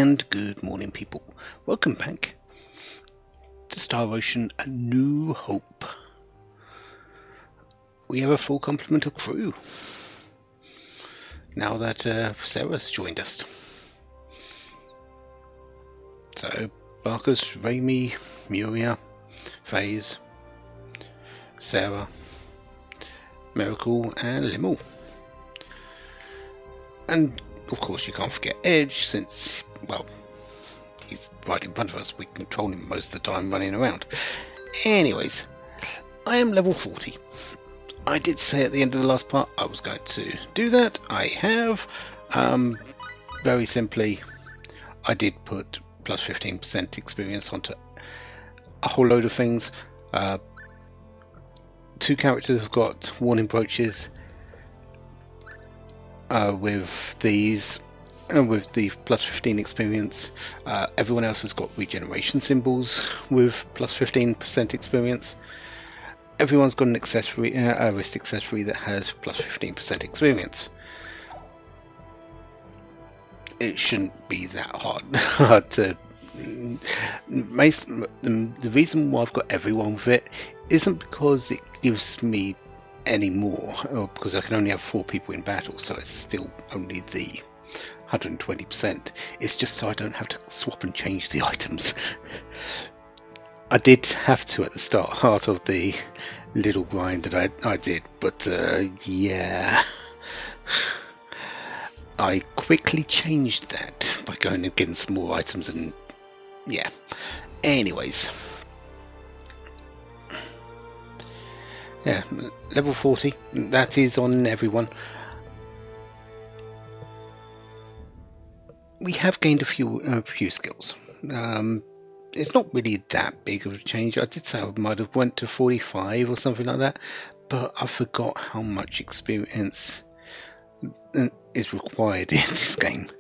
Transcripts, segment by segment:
And good morning, people. Welcome back to Star Ocean: A New Hope. We have a full complement of crew now that Sarah's joined us. So, Barkus, Raimi, Muria, FaZe, Sarah, Miracle, and Limmel. And, of course, you can't forget Edge, since, well, he's right in front of us. We control him most of the time running around. Anyways, I am level 40. I did say at the end of the last part I was going to do that. I have. Very simply, I did put plus 15% experience onto a whole load of things. 2 characters have got warning brooches with these. With the plus 15 experience, everyone else has got regeneration symbols with plus 15% experience. Everyone's got an accessory, a wrist accessory that has plus 15% experience. It shouldn't be that hard to. The reason why I've got everyone with it isn't because it gives me any more, or because I can only have 4 people in battle, so it's still only the 120%. It's just so I don't have to swap and change the items. I did have to at the start of the little grind that I did, but yeah, I quickly changed that by going and getting some more items, and yeah. Anyways, yeah, level 40, that is on everyone. We have gained a few skills. It's not really that big of a change. I did say I might have went to 45 or something like that, but I forgot how much experience is required in this game.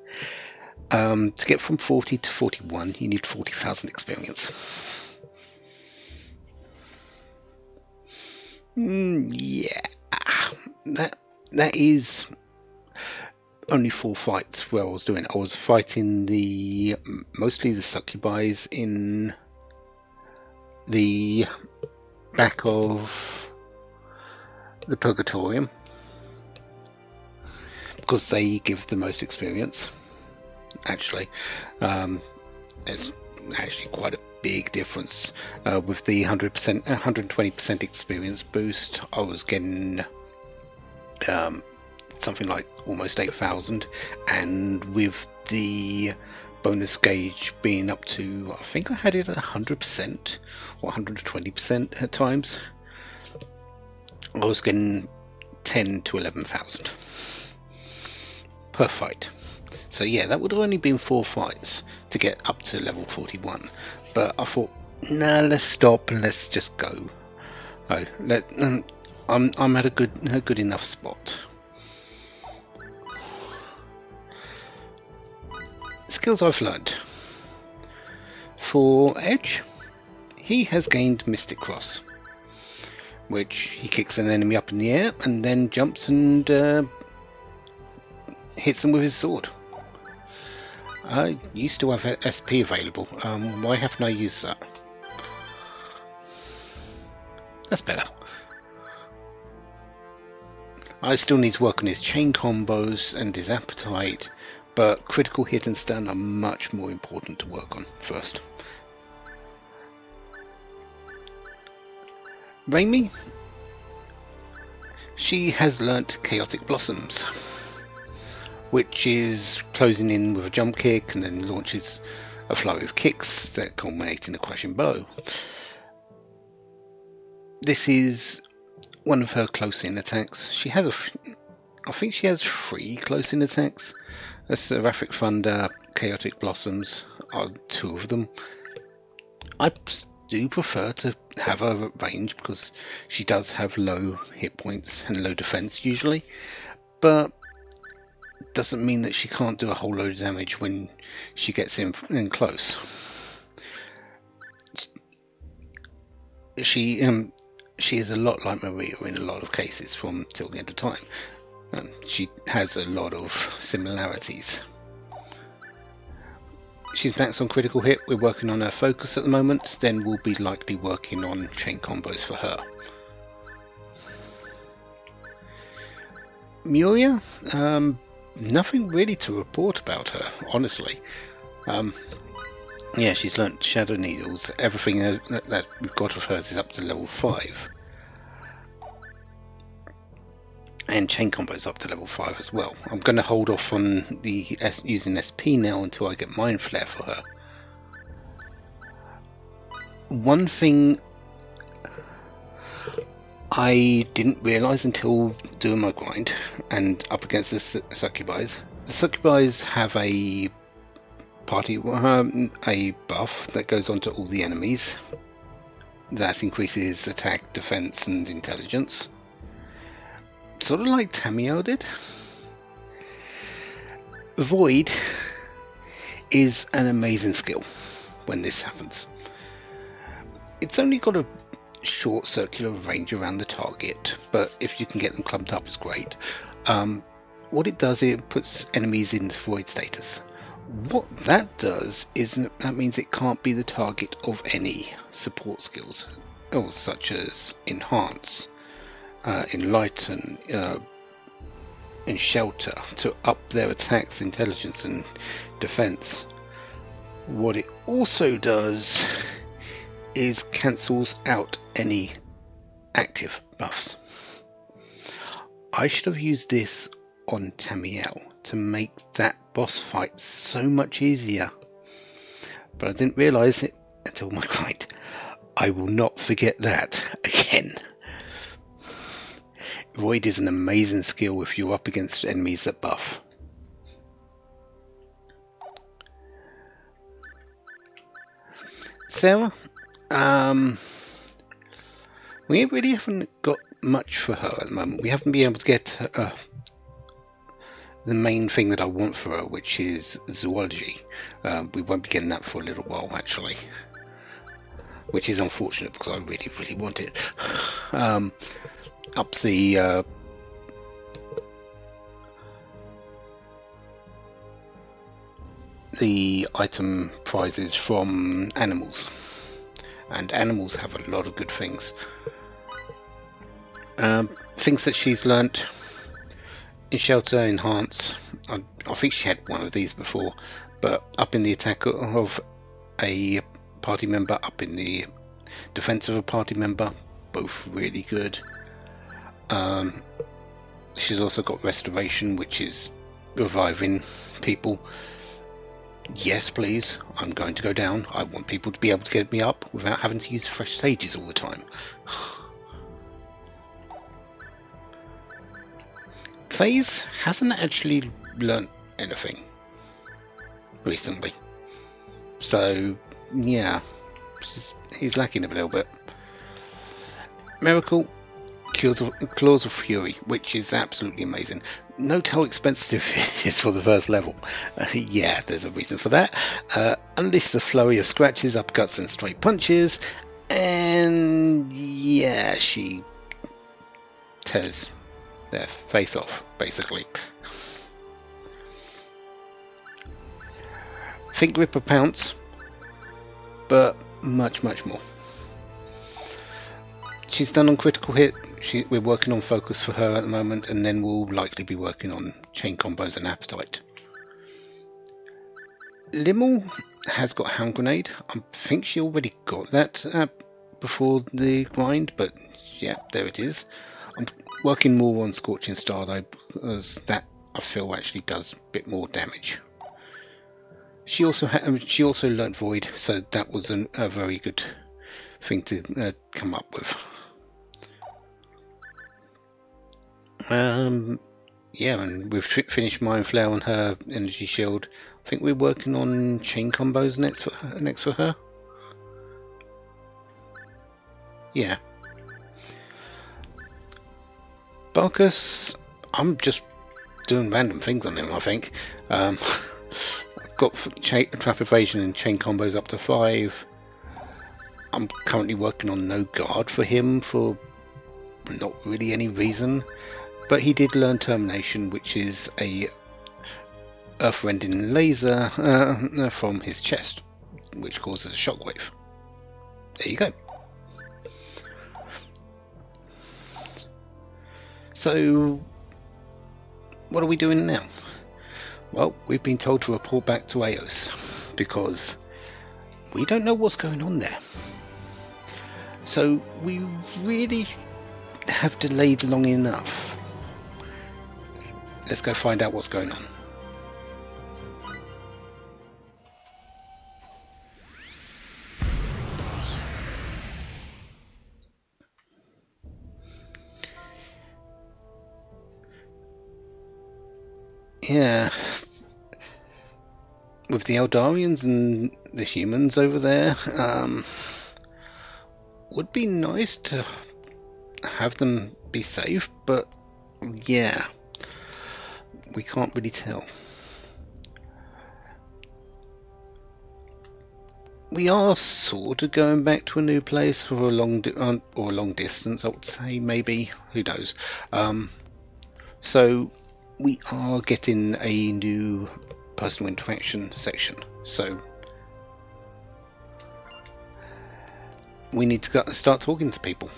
To get from 40 to 41, you need 40,000 experience. Yeah, that is only 4 fights where I was doing it. I was fighting mostly the succubi in the back of the Purgatorium because they give the most experience. Actually, it's actually quite a big difference with the 120% experience boost. I was getting something like almost 8,000, and with the bonus gauge being up to, I think I had it at 100% or 120% at times, I was getting 10 to 11,000 per fight. So yeah, that would have only been 4 fights to get up to level 41, but I thought, nah, let's stop and let's just go. I'm at a good enough spot. Skills I've learned. For Edge, he has gained Mystic Cross, which he kicks an enemy up in the air and then jumps and hits them with his sword. You still have SP available. Why haven't I used that? That's better. I still need to work on his chain combos and his appetite, but critical hit and stun are much more important to work on first. Raimi, she has learnt Chaotic Blossoms, which is closing in with a jump kick and then launches a flurry of kicks that culminate in a crashing blow. This is one of her close-in attacks. She has I think she has 3 close-in attacks. Seraphic Thunder, Chaotic Blossoms are 2 of them. I do prefer to have her at range because she does have low hit points and low defense usually, but doesn't mean that she can't do a whole load of damage when she gets in close. She is a lot like Maria in a lot of cases from Till the End of Time. She has a lot of similarities. she's maxed on critical hit. We're working on her focus at the moment. Then we'll be likely working on chain combos for her. Muria, nothing really to report about her, honestly. Yeah, she's learnt Shadow Needles. Everything that we've got of hers is up to level 5. And chain combos up to level 5 as well. I'm going to hold off on the using SP now until I get Mind Flare for her. One thing I didn't realise until doing my grind and up against the Succubis. The Succubis have a buff that goes on to all the enemies. That increases attack, defense, and intelligence. Sort of like Tamiyo did. Void is an amazing skill when this happens. It's only got a short circular range around the target, but if you can get them clumped up, it's great. What it does, it puts enemies into void status. What that does is that means it can't be the target of any support skills, such as Enhance, Enlighten, and Shelter, to up their attacks, intelligence, and defense. What it also does is cancels out any active buffs. I should have used this on Tamiyo to make that boss fight so much easier, but I didn't realise it until my grind. I will not forget that again. Void is an amazing skill if you're up against enemies that buff. Sarah, we really haven't got much for her at the moment. We haven't been able to get the main thing that I want for her, which is zoology. We won't be getting that for a little while, actually, which is unfortunate because I really, really want it. Up the item prizes from animals, and animals have a lot of good things. Things that she's learnt in Shelter, Enhance. I think she had one of these before, but up in the attack of a party member, up in the defense of a party member, both really good. She's also got Restoration, which is reviving people. Yes, please, I'm going to go down. I want people to be able to get me up without having to use fresh sages all the time. FaZe hasn't actually learnt anything recently, so yeah, he's lacking a little bit. Miracle, Claws of Fury, which is absolutely amazing. Note how expensive it is for the first level. Yeah, there's a reason for that. Unleash a flurry of scratches, upcuts, and straight punches, and yeah, she tears their face off, basically. Think Ripper Pounce, but much, much more. She's done on critical hit. We're working on focus for her at the moment, and then we'll likely be working on chain combos and appetite. Limmel has got Hound Grenade. I think she already got that before the grind, but yeah, there it is. I'm working more on Scorching Star though, because that I feel actually does a bit more damage. She also learnt Void, so that was a very good thing to come up with. Yeah, and we've finished Mind Flare on her Energy Shield. I think we're working on chain combos next for her. Yeah. Barkus, I'm just doing random things on him, I think. I've got Trap Evasion and chain combos up to 5. I'm currently working on No Guard for him for not really any reason. But he did learn Termination, which is a earth-rending laser from his chest, which causes a shockwave. There you go. So, what are we doing now? Well, we've been told to report back to Eos, because we don't know what's going on there. So, we really have delayed long enough. Let's go find out what's going on. Yeah, with the Eldarians and the humans over there, would be nice to have them be safe, but yeah, we can't really tell. We are sort of going back to a new place for a long distance, I would say, maybe, who knows. So we are getting a new personal interaction section, so we need to start talking to people.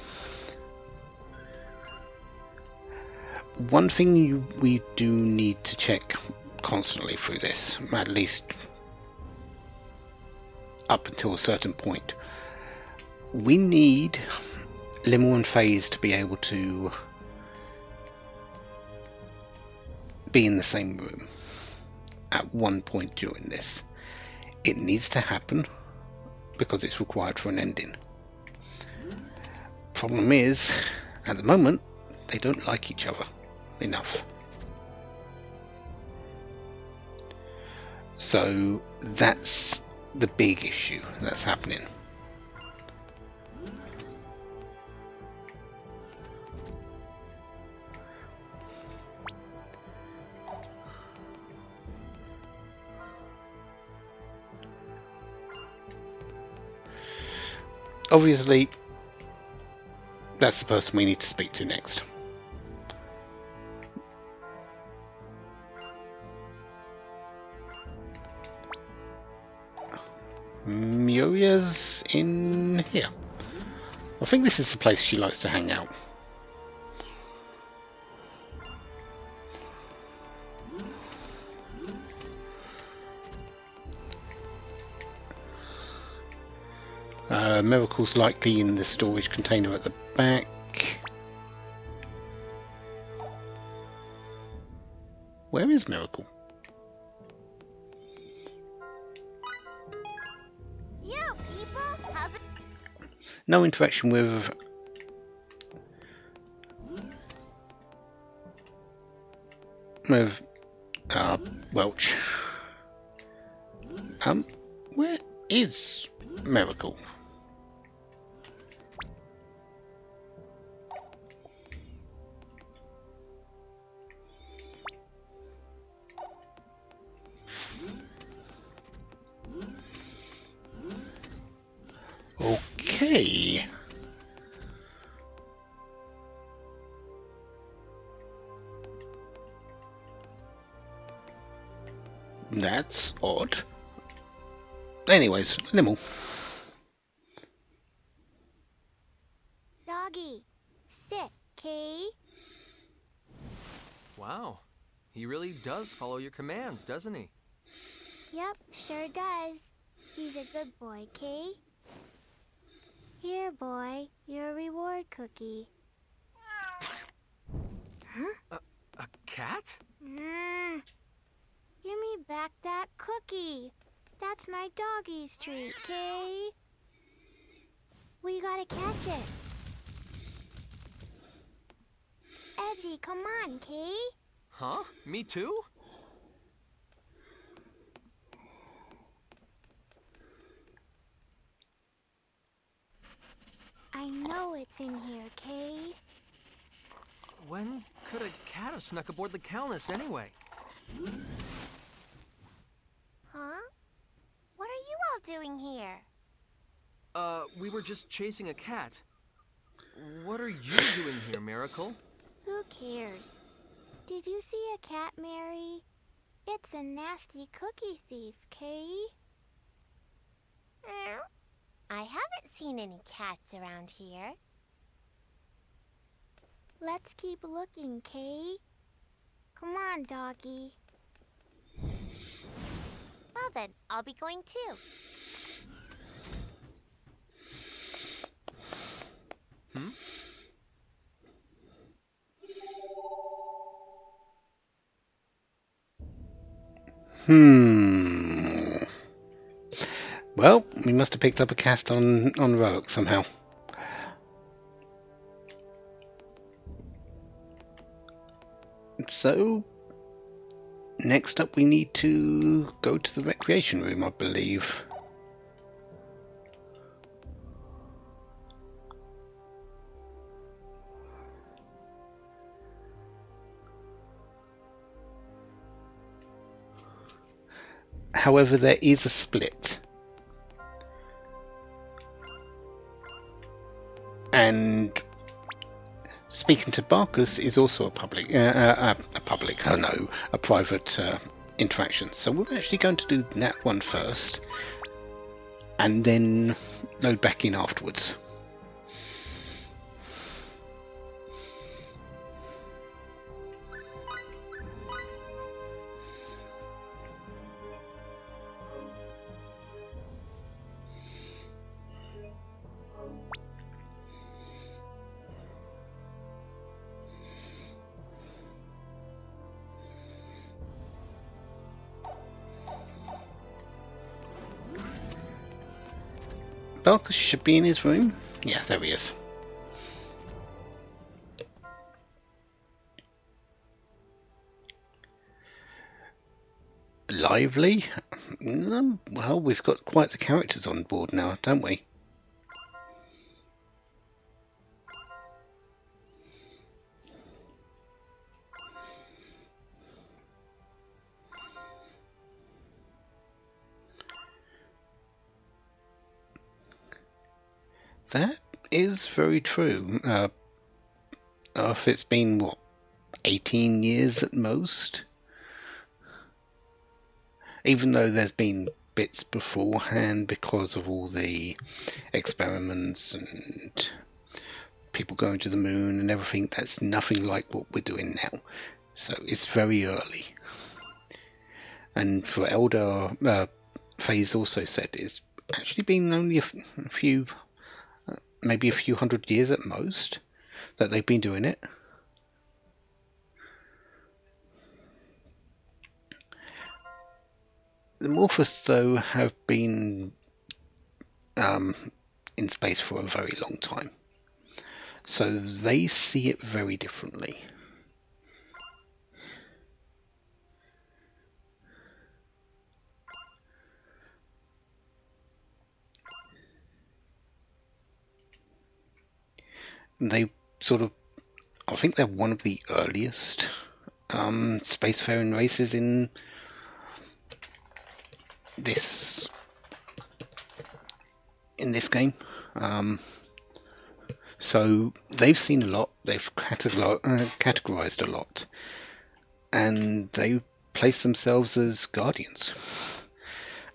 One thing we do need to check constantly through this, at least up until a certain point, we need Limmel and FaZe to be able to be in the same room at one point during this. It needs to happen because it's required for an ending. Problem is, at the moment, they don't like each other enough. So that's the big issue that's happening. Obviously, that's the person we need to speak to next. Muria's in here. I think this is the place she likes to hang out. Miracle's likely in the storage container at the back. Where is Miracle? Yo, people, how's it? No interaction with Welch. Where is Miracle? Okay. That's odd. Anyways, Limmel. Doggy, sit, Kay. Wow, he really does follow your commands, doesn't he? Yep, sure does. He's a good boy, Kay. Here, boy, your reward cookie. Huh? A cat? Give me back that cookie. That's my doggy's treat, Kay. We gotta catch it. Edgy, come on, Kay. Huh? Me too? I know it's in here, Kay. When could a cat have snuck aboard the Calnus anyway? Huh? What are you all doing here? We were just chasing a cat. What are you doing here, Miracle? Who cares? Did you see a cat, Mary? It's a nasty cookie thief, Kay. I haven't seen any cats around here. Let's keep looking, Kay. Come on, doggy. Well then, I'll be going too. Well, we must have picked up a cast on Rogue somehow. So, next up we need to go to the recreation room, I believe. However, there is a split. And speaking to Barkus is also a private interaction. So we're actually going to do that one first, and then load back in afterwards. Barkus should be in his room. Yeah, there he is. Lively? Well, we've got quite the characters on board now, don't we? That is very true. If it's been, what, 18 years at most? Even though there's been bits beforehand because of all the experiments and people going to the moon and everything, that's nothing like what we're doing now. So it's very early. And for Elder, Faze also said it's actually been only a few, maybe a few hundred years at most, that they've been doing it. The Morphos, though, have been in space for a very long time, so they see it very differently. They sort of, I think they're one of the earliest spacefaring races in this game. So they've seen a lot, they've categorized a lot, and they place themselves as guardians.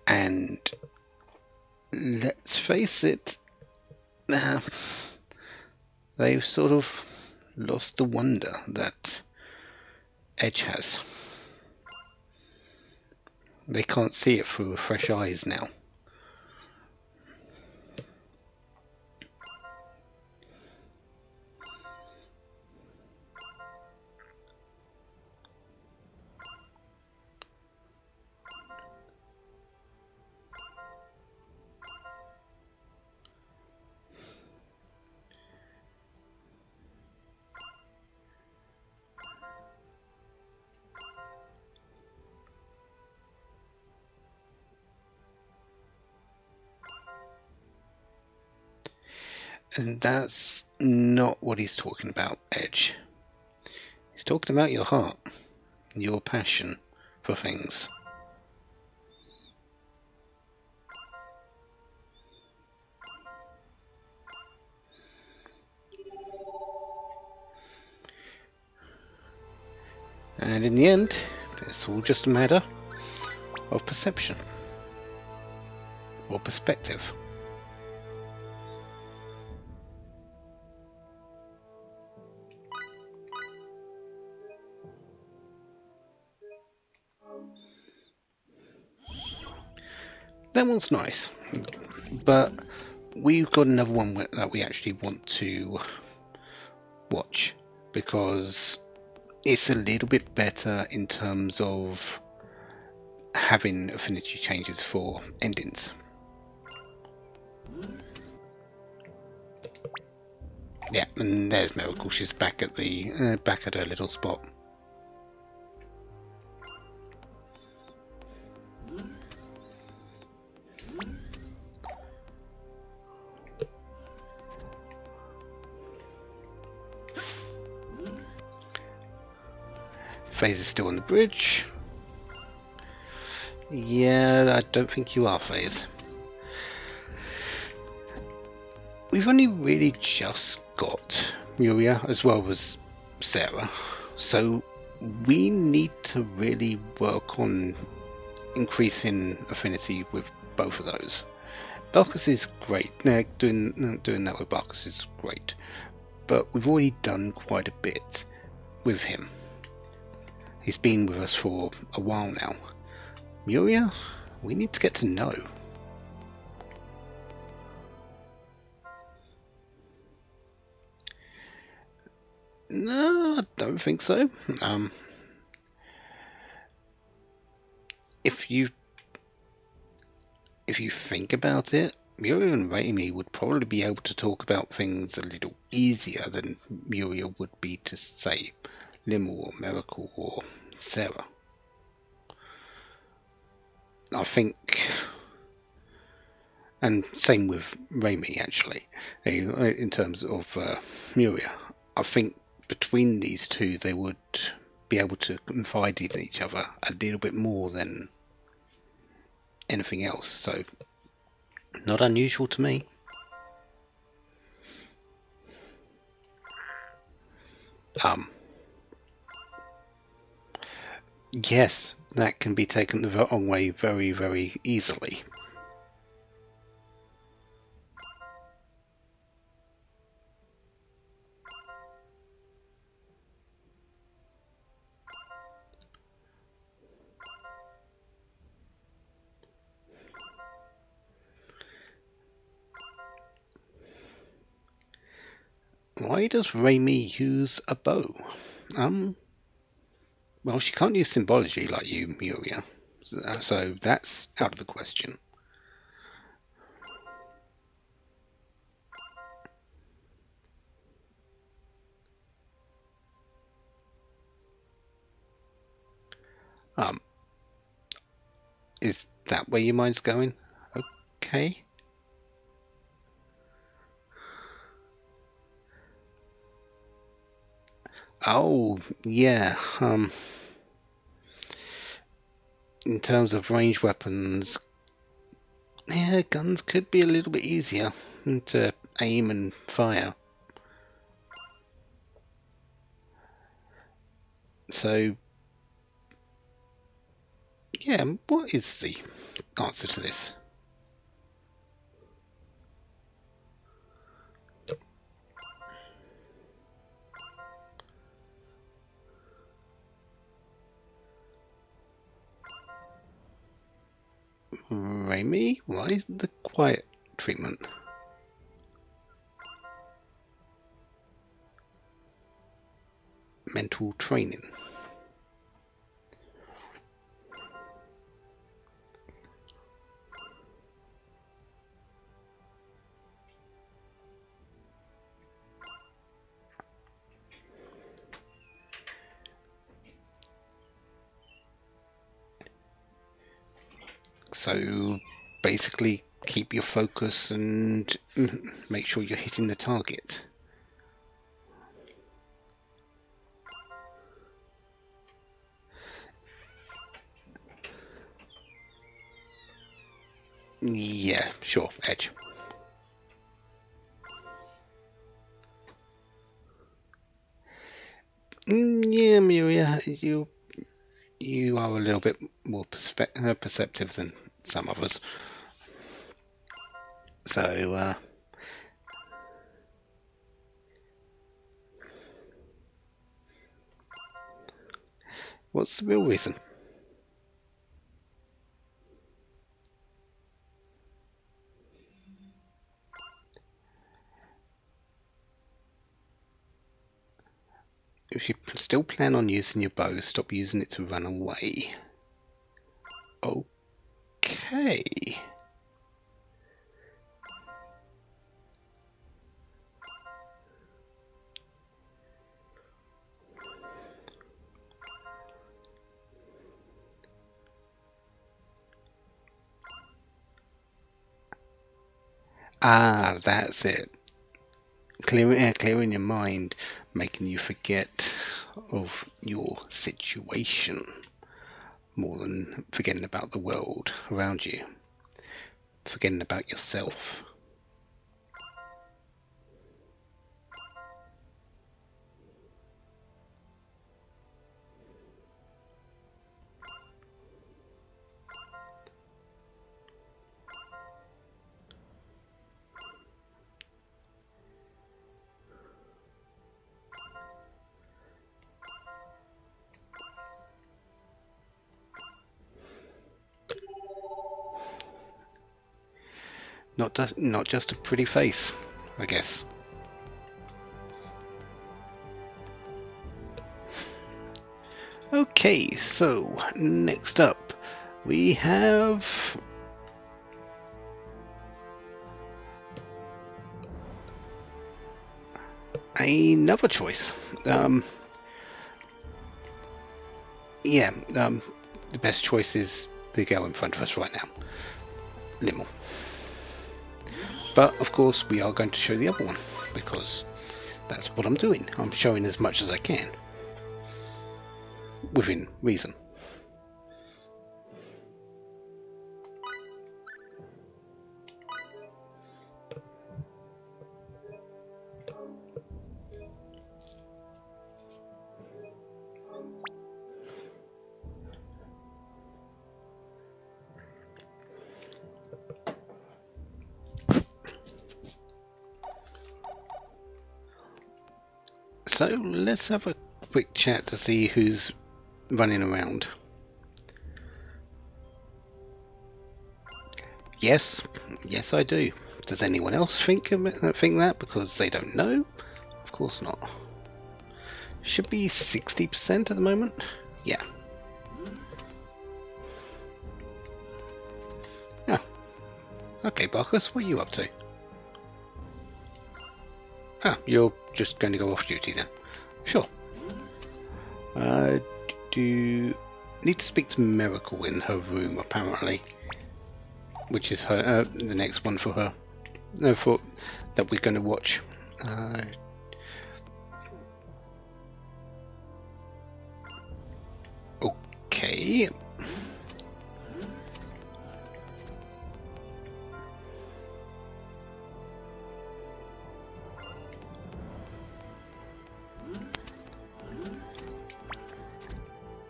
And let's face it, they've sort of lost the wonder that Edge has. They can't see it through fresh eyes now. And that's not what he's talking about, Edge. He's talking about your heart, your passion for things. And in the end, there's It's all just a matter of perception or perspective. That one's nice, but we've got another one that we actually want to watch because it's a little bit better in terms of having affinity changes for endings. Yeah, and there's Miracle. She's back at the back at her little spot. FaZe is still on the bridge. Yeah, I don't think you are, FaZe. We've only really just got Miria as well as Sarah, so we need to really work on increasing affinity with both of those. Barkus is great. Doing that with Barkus is great, but we've already done quite a bit with him. He's been with us for a while now. Miria, we need to get to know. No, I don't think so. If you think about it, Miria and Raimi would probably be able to talk about things a little easier than Miria would be to, say, Limel or Miracle or Sarah. I think, and same with Raimi actually, in terms of Miria. I think between these two they would be able to confide in each other a little bit more than anything else, so not unusual to me. Yes, that can be taken the wrong way very, very easily. Why does Raimi use a bow? Well, she can't use symbology like you, Miria, so that's out of the question. Is that where your mind's going? Okay. Oh, yeah. In terms of ranged weapons, yeah, guns could be a little bit easier to aim and fire. So, yeah, what is the answer to this? Raimi, why is the quiet treatment? Mental training. So basically keep your focus and make sure you're hitting the target. Yeah, sure, Edge. Yeah, Miria, You are a little bit more perceptive than some others. So, what's the real reason? If you still plan on using your bow, stop using it to run away. Okay. Ah, that's it. Clearing your mind, making you forget of your situation more than forgetting about the world around you, forgetting about yourself. Not just a pretty face, I guess. Okay, so next up we have another choice. The best choice is the girl in front of us right now, Limmel. But of course we are going to show the other one, because that's what I'm doing. I'm showing as much as I can, within reason. So let's have a quick chat to see who's running around. Yes, I do. Does anyone else think that because they don't know? Of course not. Should be 60% at the moment. Yeah. Yeah. Okay, Barkus, what are you up to? Ah, you're just going to go off duty then. Sure. Do need to speak to Miracle in her room apparently, which is her the next one for her. No, for that we're going to watch. Okay.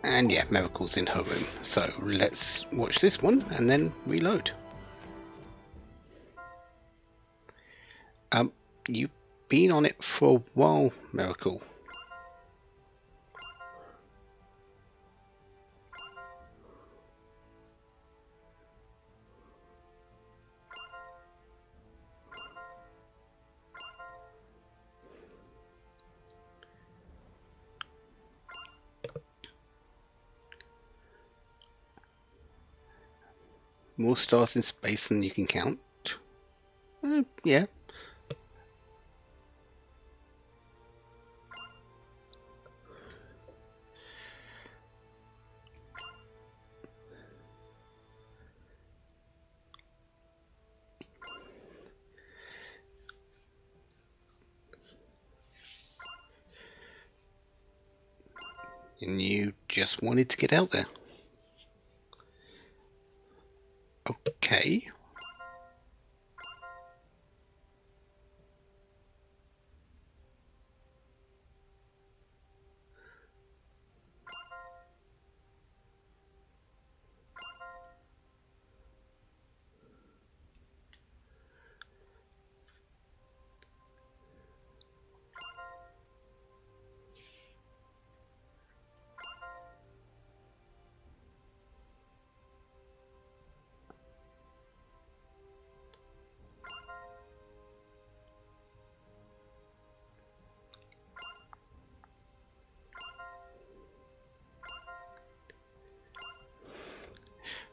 And yeah, Miracle's in her room. So let's watch this one and then reload. You've been on it for a while, Miracle. More stars in space than you can count. Yeah. And you just wanted to get out there. Okay.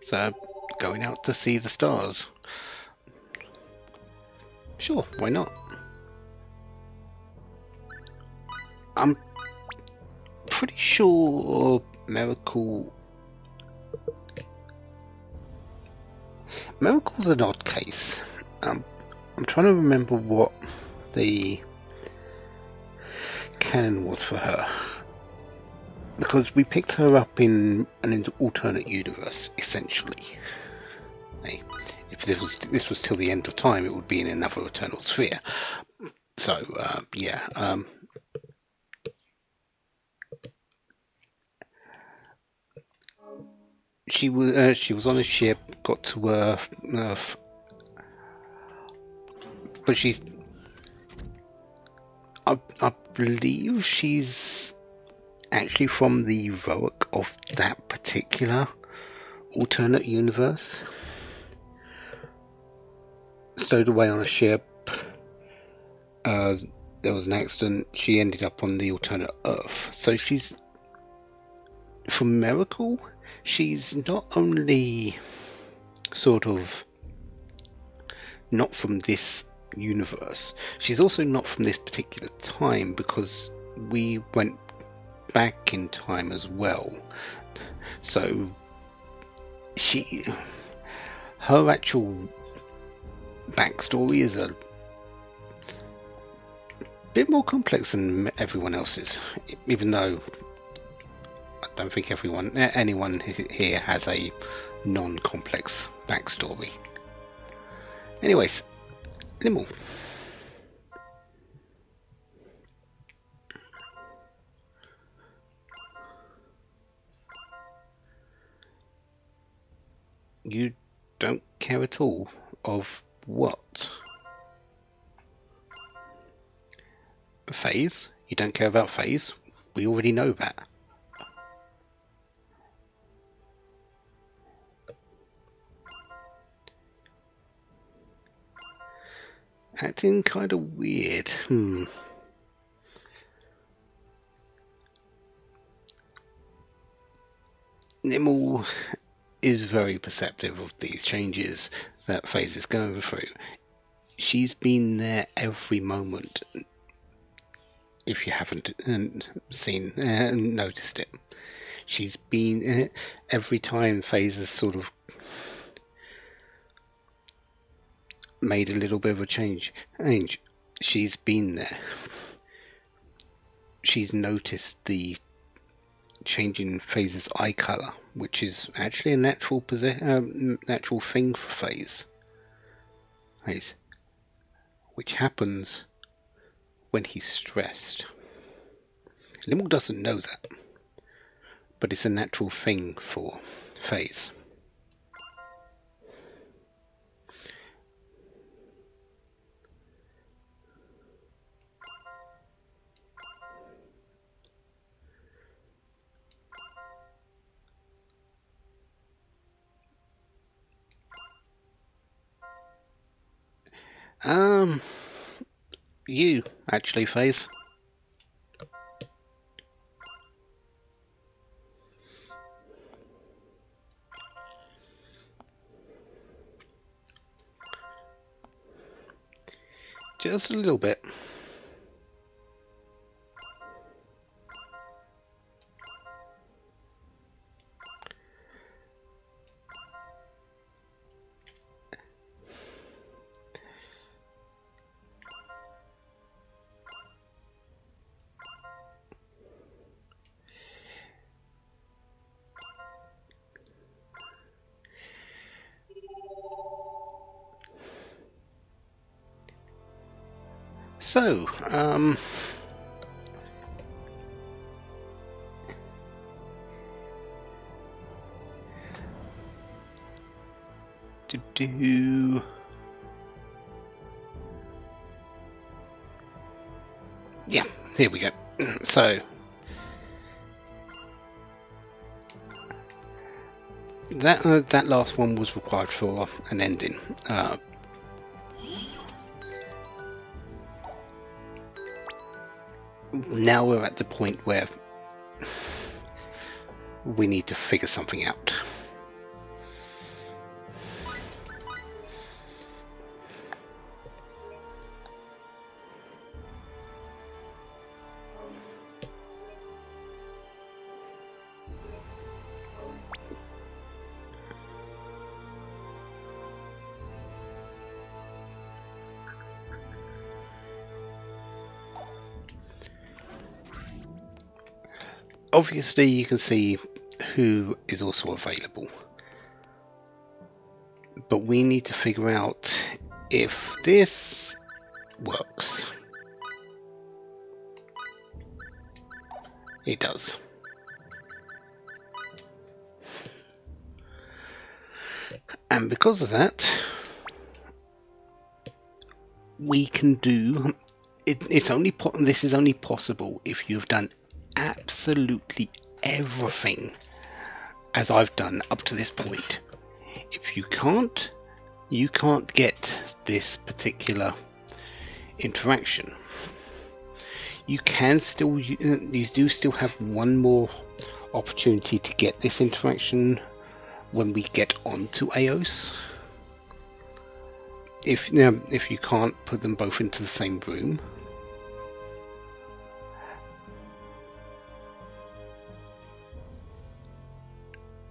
So, going out to see the stars. Sure, why not? I'm pretty sure Miracle's an odd case. I'm trying to remember what the canon was for her, because we picked her up in an alternate universe, essentially. Hey, if this was till the end of time, it would be in another eternal sphere. So yeah. She was on a ship, got to Earth, but I believe she's actually from the Roic of that particular alternate universe. Stowed away on a ship. There was an accident. She ended up on the alternate Earth. So she's from Miracle. She's not only sort of not from this universe, she's also not from this particular time, because we went back in time as well. So her actual backstory is a bit more complex than everyone else's, even though I don't think anyone here has a non-complex backstory. Anyways, Limmel. You don't care at all of what? Phase? You don't care about Phase? We already know that. Acting kind of weird. Nimble is very perceptive of these changes that Phase is going through. She's been there every moment. If you haven't noticed it, she's been every time Phase has sort of made a little bit of a change. She's been there. She's noticed the change in Phase's eye colour, which is actually a natural thing for Phase, which happens when he's stressed. Limmel doesn't know that, but it's a natural thing for Phase. You actually, Phase. Just a little bit. So, yeah, here we go. So, that last one was required for an ending. Now we're at the point where we need to figure something out. obviously you can see who is also available, but we need to figure out if this works. It does. And because of that, we can do it. This is only possible if you've done absolutely everything as I've done up to this point. If you can't get this particular interaction. You do still have one more opportunity to get this interaction when we get onto Eos. If you can't put them both into the same room.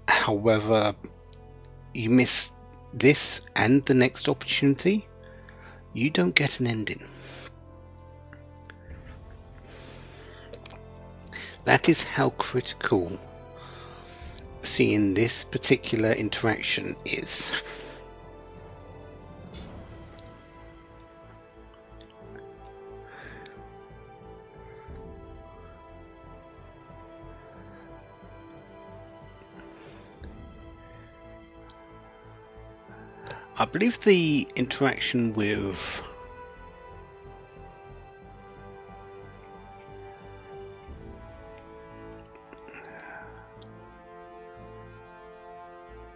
However, you miss this and the next opportunity, you don't get an ending. That is how critical seeing this particular interaction is. I believe the interaction with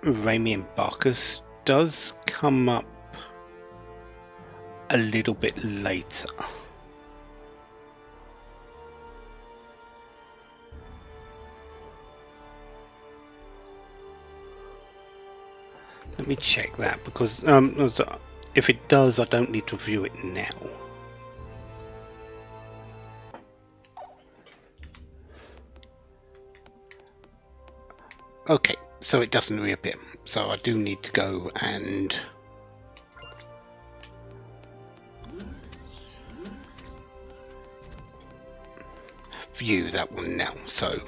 Raimi and Barkus does come up a little bit later. Let me check that, because if it does, I don't need to view it now. Okay, so it doesn't reappear. So I do need to go and view that one now. So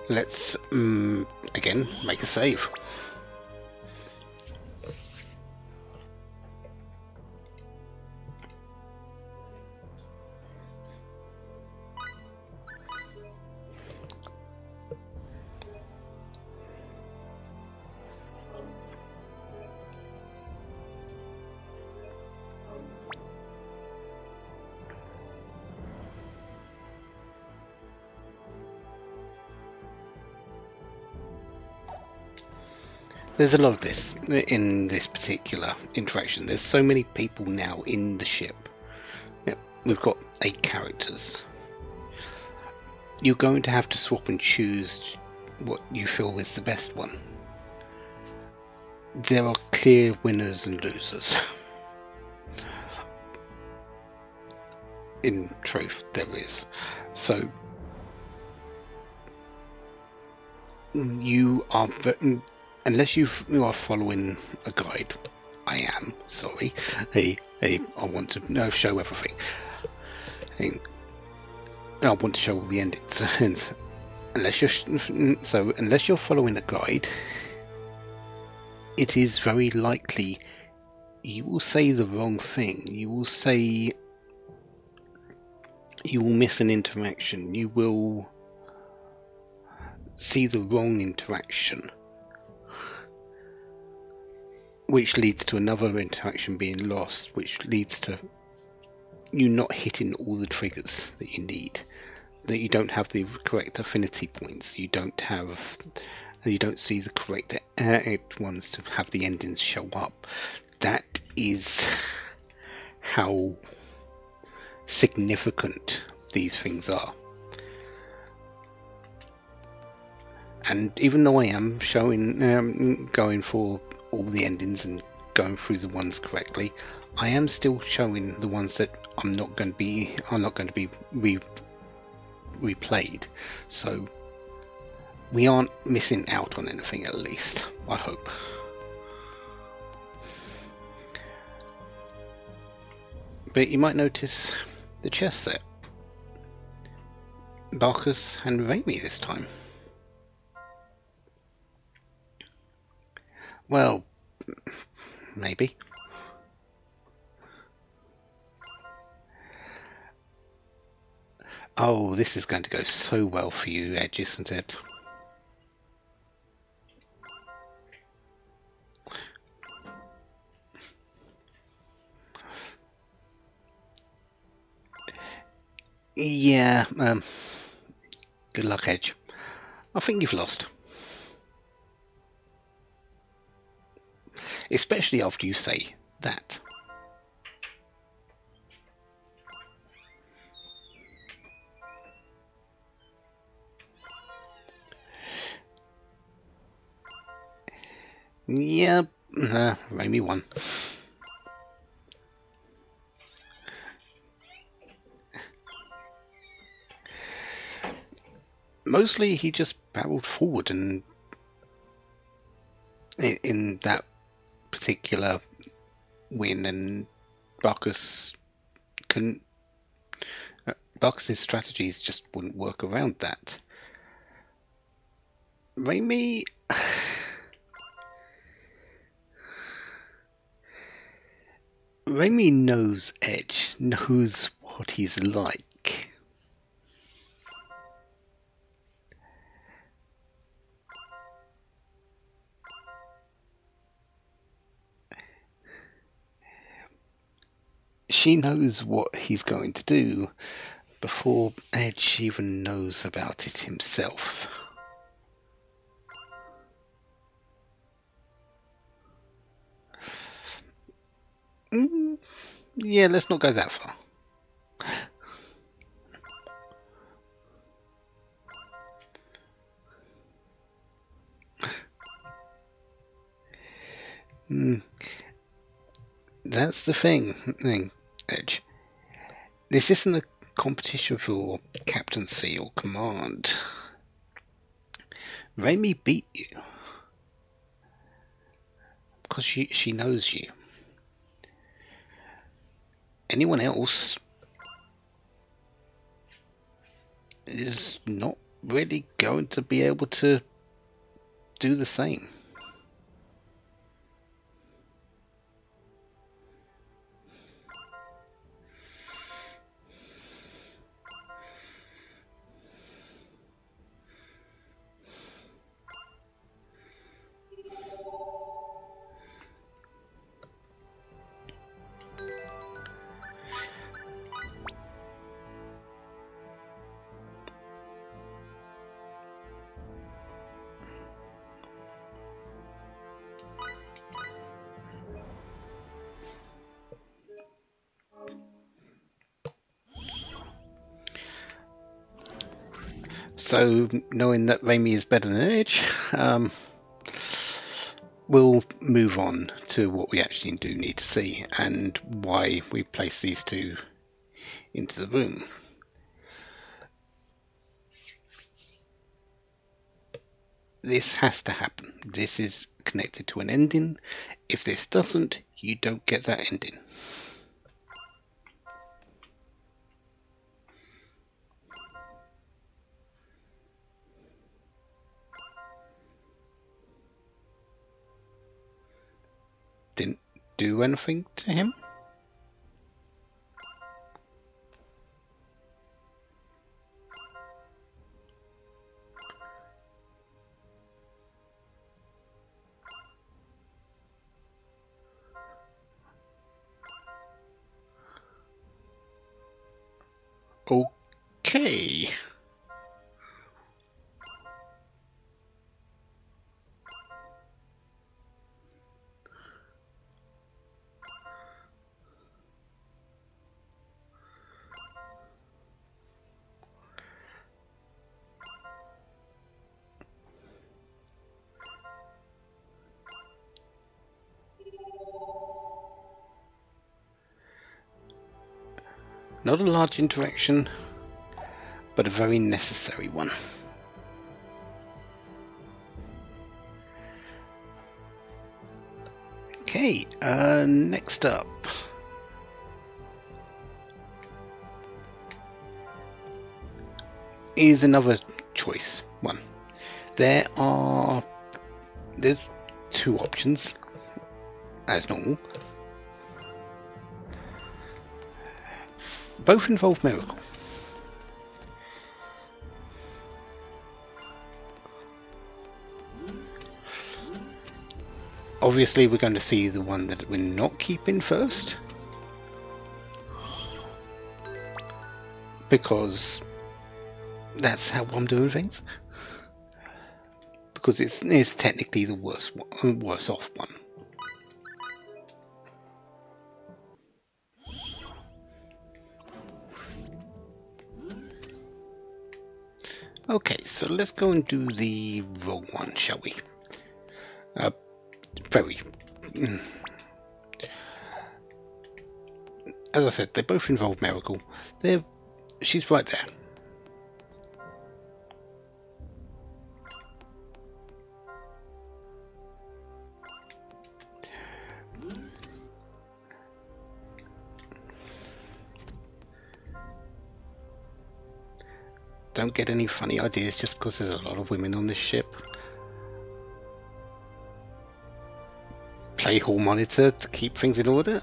let's again make a save. There's a lot of this in this particular interaction. There's so many people now in the ship. Yep, we've got 8 characters. You're going to have to swap and choose what you feel is the best one. There are clear winners and losers. In truth, there is. So you are, unless you are following a guide. I am sorry. I want to show everything. I want to show all the endings. Unless you're following a guide, it is very likely you will say the wrong thing. You will miss an interaction. You will see the wrong interaction, which leads to another interaction being lost, which leads to you not hitting all the triggers that you need. That you don't have the correct affinity points. You don't see the correct ones to have the endings show up. That is how significant these things are. And even though I am going for all the endings and going through the ones correctly, I am still showing the ones that are not going to be replayed. So we aren't missing out on anything, at least I hope. But you might notice the chess set. Barkus and Raimi this time. Well, maybe. Oh, this is going to go so well for you, Edge, isn't it? Yeah, good luck, Edge. I think you've lost. Especially after you say that. Yeah, Raimi won. Mostly he just barreled forward and in that particular win, and Barkus couldn't. Barkus's strategies just wouldn't work around that. Raimi. Raimi knows Edge, knows what he's like. She knows what he's going to do before Edge even knows about it himself. Yeah, let's not go that far. That's the thing, Edge. This isn't a competition for captaincy or command. Raimi beat you because she knows you. Anyone else is not really going to be able to do the same. So, knowing that Raimi is better than Edge, we'll move on to what we actually do need to see and why we place these two into the room. This has to happen. This is connected to an ending. If this doesn't, you don't get that ending. Didn't do anything to him? Okay. Not a large interaction, but a very necessary one. Okay, next up. is another choice. One. There's two options, as normal. Both involve Miracle. Obviously, we're going to see the one that we're not keeping first, because that's how I'm doing things. Because it's technically the worse off one. Okay, so let's go and do the roll one, shall we? Very. As I said, they both involve Miracle. She's right there. Don't get any funny ideas just because there's a lot of women on this ship. Play hall monitor to keep things in order?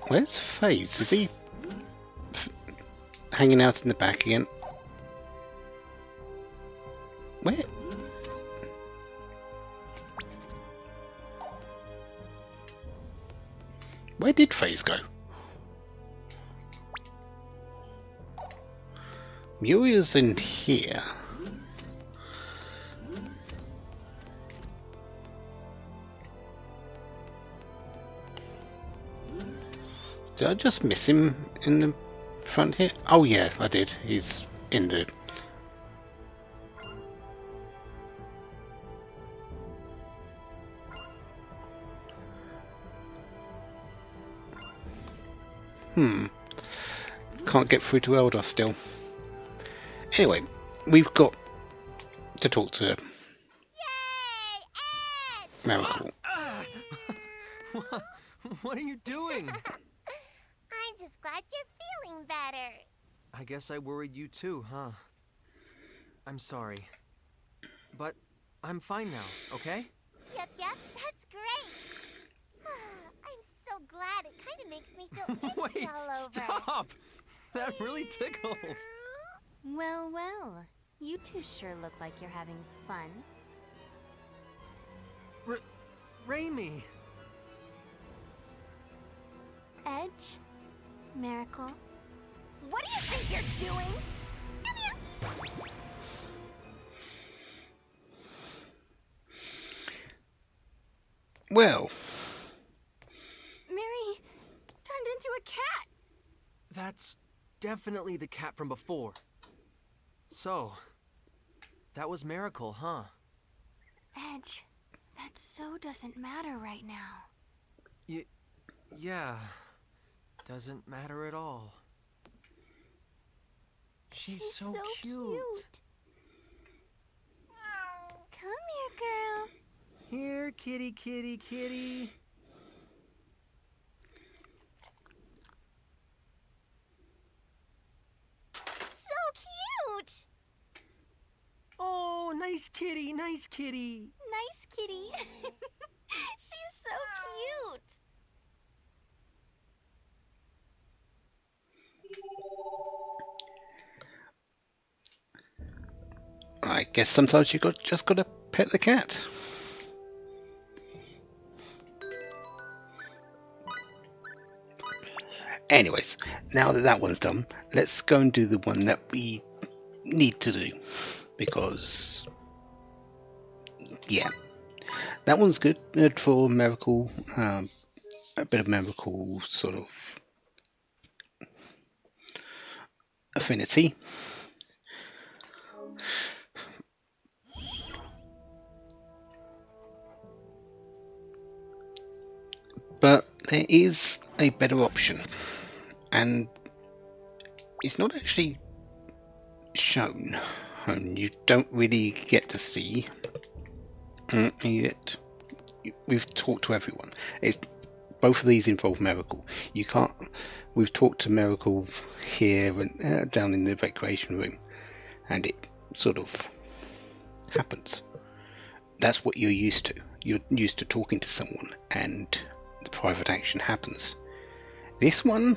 Where's FaZe? Is he hanging out in the back again? Where? Where did FaZe go? Muriel's in here. Did I just miss him in the front here? Oh yeah, I did. He's in the... Can't get through to Eldar still. Anyway, we've got to talk to Miracle. What are you doing? I'm just glad you're feeling better. I guess I worried you too, huh? I'm sorry. But I'm fine now, okay? Yep, that's great. I'm so glad. It kind of makes me feel itchy Wait, all over. stop! That really tickles. Well, well. You two sure look like you're having fun. Raimi! Edge? Miracle? What do you think you're doing? Come here. Well, Mary turned into a cat. That's definitely the cat from before. So, that was Miracle, huh? Edge, that so doesn't matter right now. Yeah. Doesn't matter at all. She's so cute. Come here, girl. Here, kitty, kitty, kitty. So cute. Oh, nice kitty, nice kitty. Nice kitty. She's so cute. I guess sometimes you just gotta pet the cat. Anyways, now that that one's done, let's go and do the one that we need to do, because yeah, that one's good for Miracle, a bit of Miracle sort of affinity. But there is a better option, and it's not actually shown, and you don't really get to see it. We've talked to everyone. It's both of these involve Miracle. You can't. We've talked to Miracle here and down in the recreation room, and it sort of happens. That's what you're used to. You're used to talking to someone, and the private action happens. This one,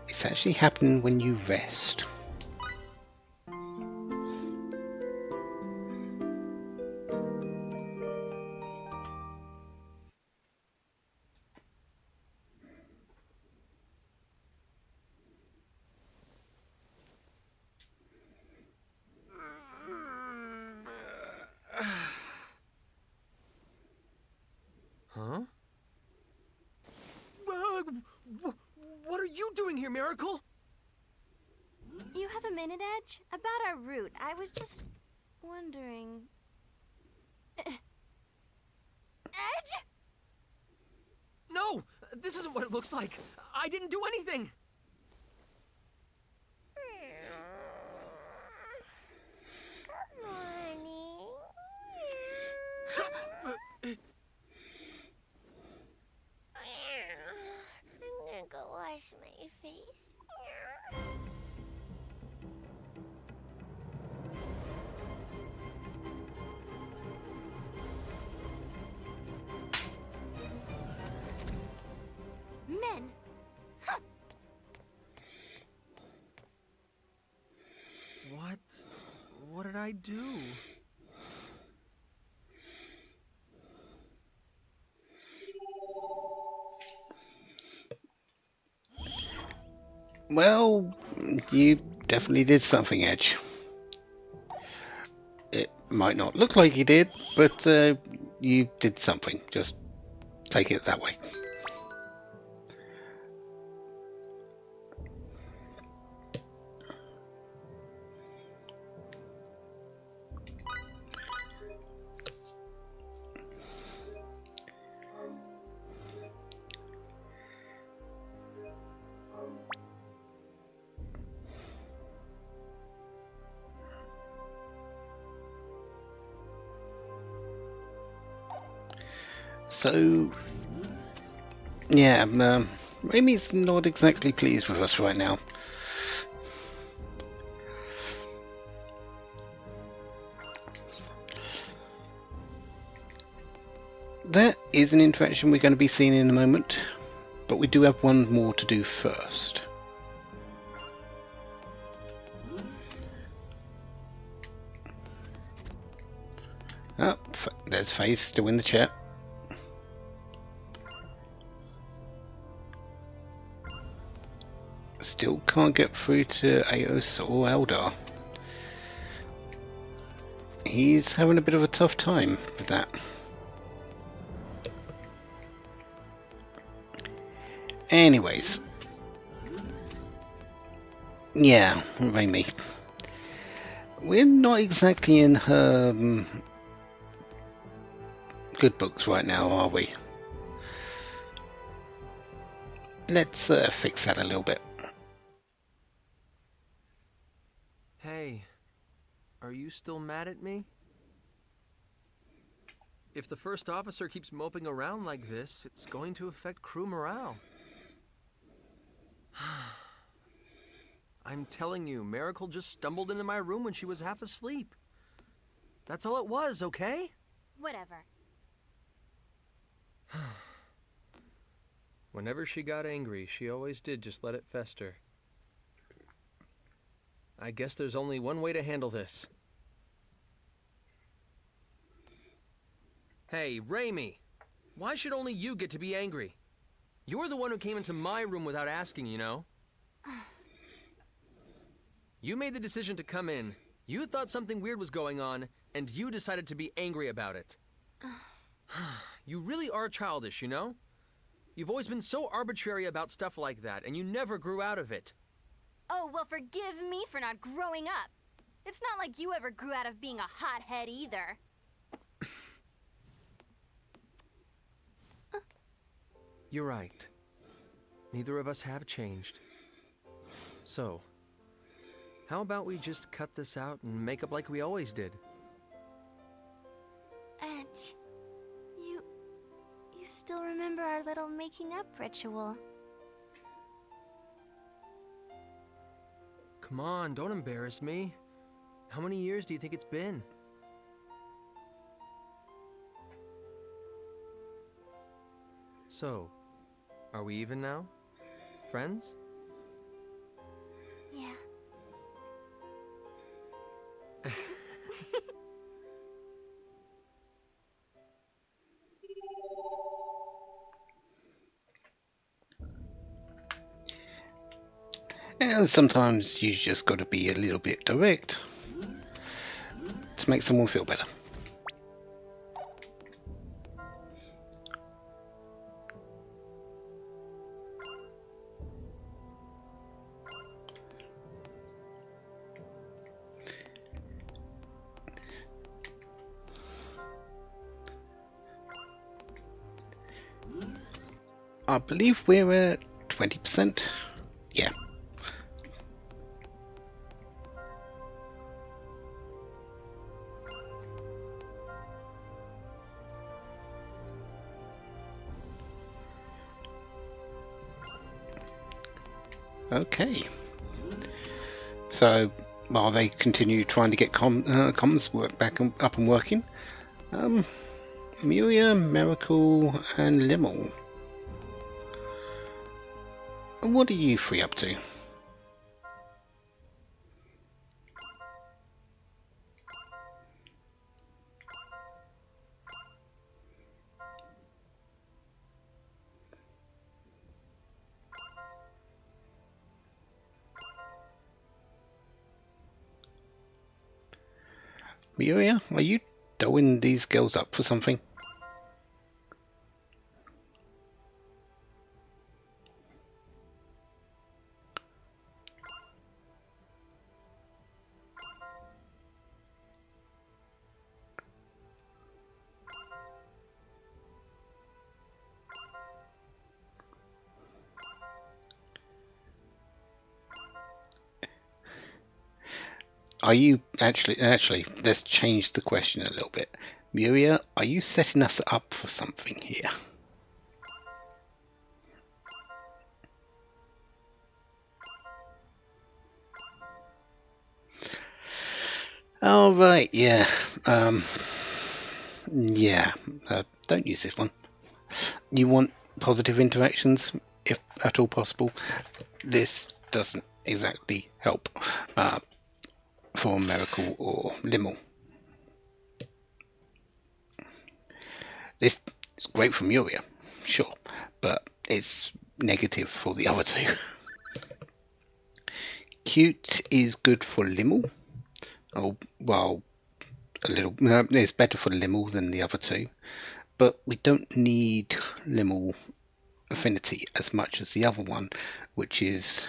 it's actually happening when you rest. Huh? What are you doing here, Miracle? You have a minute, Edge? About our route, I was just wondering... Edge? No! This isn't what it looks like. I didn't do anything. Good morning. I'm gonna go wash my face. Men! What did I do? Well, you definitely did something, Edge. It might not look like you did, but you did something. Just take it that way. So, yeah, Amy's not exactly pleased with us right now. That is an interaction we're going to be seeing in a moment, but we do have one more to do first. Oh, there's Faith still in the chat. Still can't get through to Aos or Eldar. He's having a bit of a tough time with that. Anyways. Yeah, Raimi. We're not exactly in her good books right now, are we? Let's fix that a little bit. Hey, are you still mad at me? If the first officer keeps moping around like this, it's going to affect crew morale. I'm telling you, Miracle just stumbled into my room when she was half asleep. That's all it was, okay? Whatever. Whenever she got angry, she always did just let it fester. I guess there's only one way to handle this. Hey, Raimi! Why should only you get to be angry? You're the one who came into my room without asking, you know? You made the decision to come in, you thought something weird was going on, and you decided to be angry about it. You really are childish, you know? You've always been so arbitrary about stuff like that, and you never grew out of it. Oh, well, forgive me for not growing up. It's not like you ever grew out of being a hothead either. You're right. Neither of us have changed. So, how about we just cut this out and make up like we always did? Edge, you you still remember our little making up ritual. Come on, don't embarrass me. How many years do you think it's been? So, are we even now? Friends? Yeah. And sometimes you just got to be a little bit direct to make someone feel better. I believe we're at 20%. Yeah. Okay. So while they continue trying to get comms back up and working, Miria, Miracle, and Limmel. What are you three up to? Miria, are you doing these girls up for something? Are you actually let's change the question a little bit. Miria, are you setting us up for something here? Oh right, yeah. Yeah. Don't use this one. You want positive interactions, if at all possible. This doesn't exactly help for Miracle or Limmel. This is great for Miria, sure, but it's negative for the other two. Cute is good for Limmel. Oh, well, a little. It's better for Limmel than the other two, but we don't need Limmel affinity as much as the other one, which is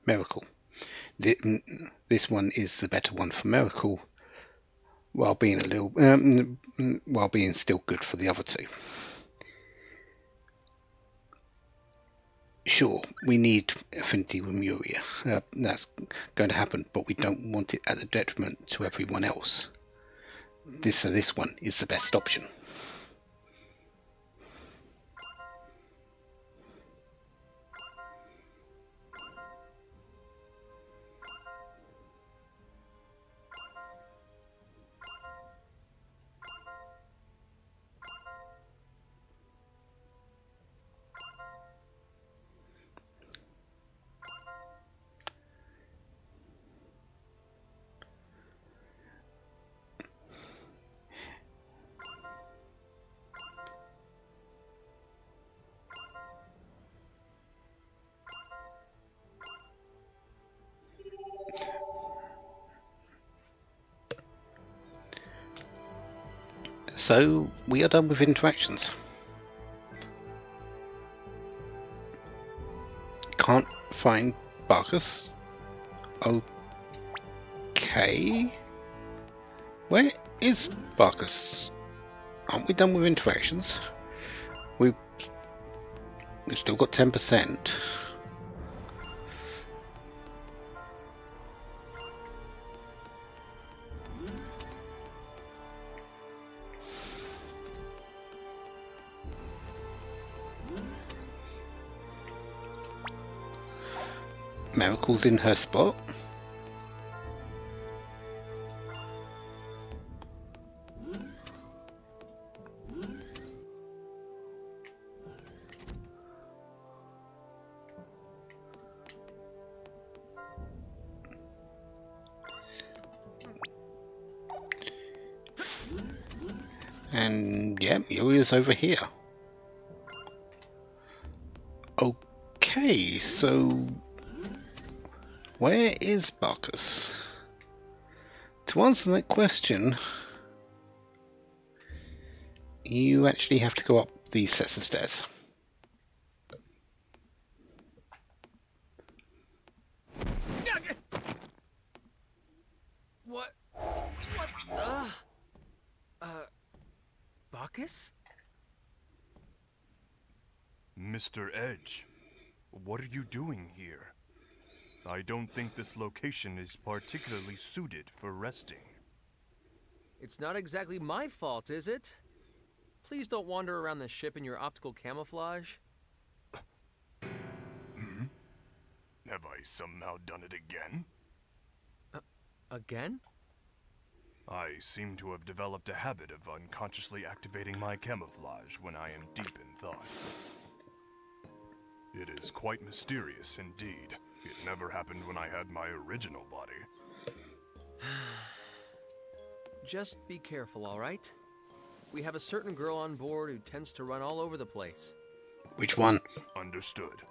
Miracle. This one is the better one for Miracle, while being while being still good for the other two. Sure, we need affinity with Miria. That's going to happen, but we don't want it at the detriment to everyone else. This one is the best option. So we are done with interactions. Can't find Barkus. Okay. Where is Barkus? Aren't we done with interactions? We've still got 10%. Miracle's in her spot. And yeah, Yuria's over here. Okay, so where is Barkus? To answer that question, you actually have to go up these sets of stairs. What the? Bacchus? Mr. Edge, what are you doing here? I don't think this location is particularly suited for resting. It's not exactly my fault, is it? Please don't wander around the ship in your optical camouflage. Have I somehow done it again? Again? I seem to have developed a habit of unconsciously activating my camouflage when I am deep in thought. It is quite mysterious indeed. It never happened when I had my original body. Just be careful, all right? We have a certain girl on board who tends to run all over the place. Which one? Understood.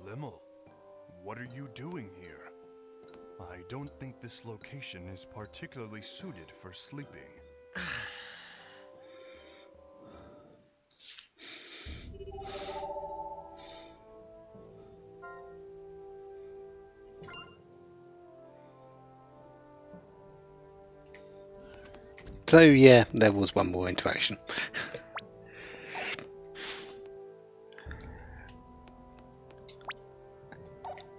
Limmel, what are you doing here? I don't think this location is particularly suited for sleeping. So yeah, there was one more interaction.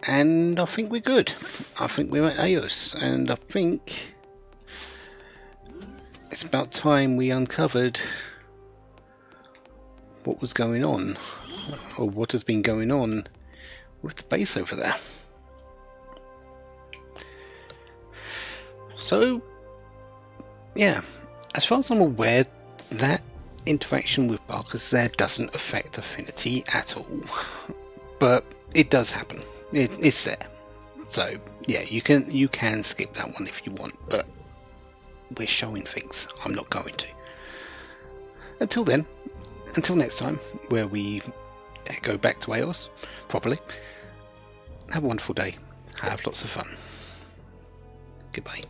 And I think we're good. I think we're at Eos, and I think it's about time we uncovered what was going on, or what has been going on with the base over there. So yeah, as far as I'm aware, that interaction with Barkus there doesn't affect Affinity at all, but it does happen. It's there, so yeah, you can skip that one if you want, but we're showing things. I'm not going to. Until then, until next time, where we go back to Eos properly. Have a wonderful day. Have lots of fun. Goodbye.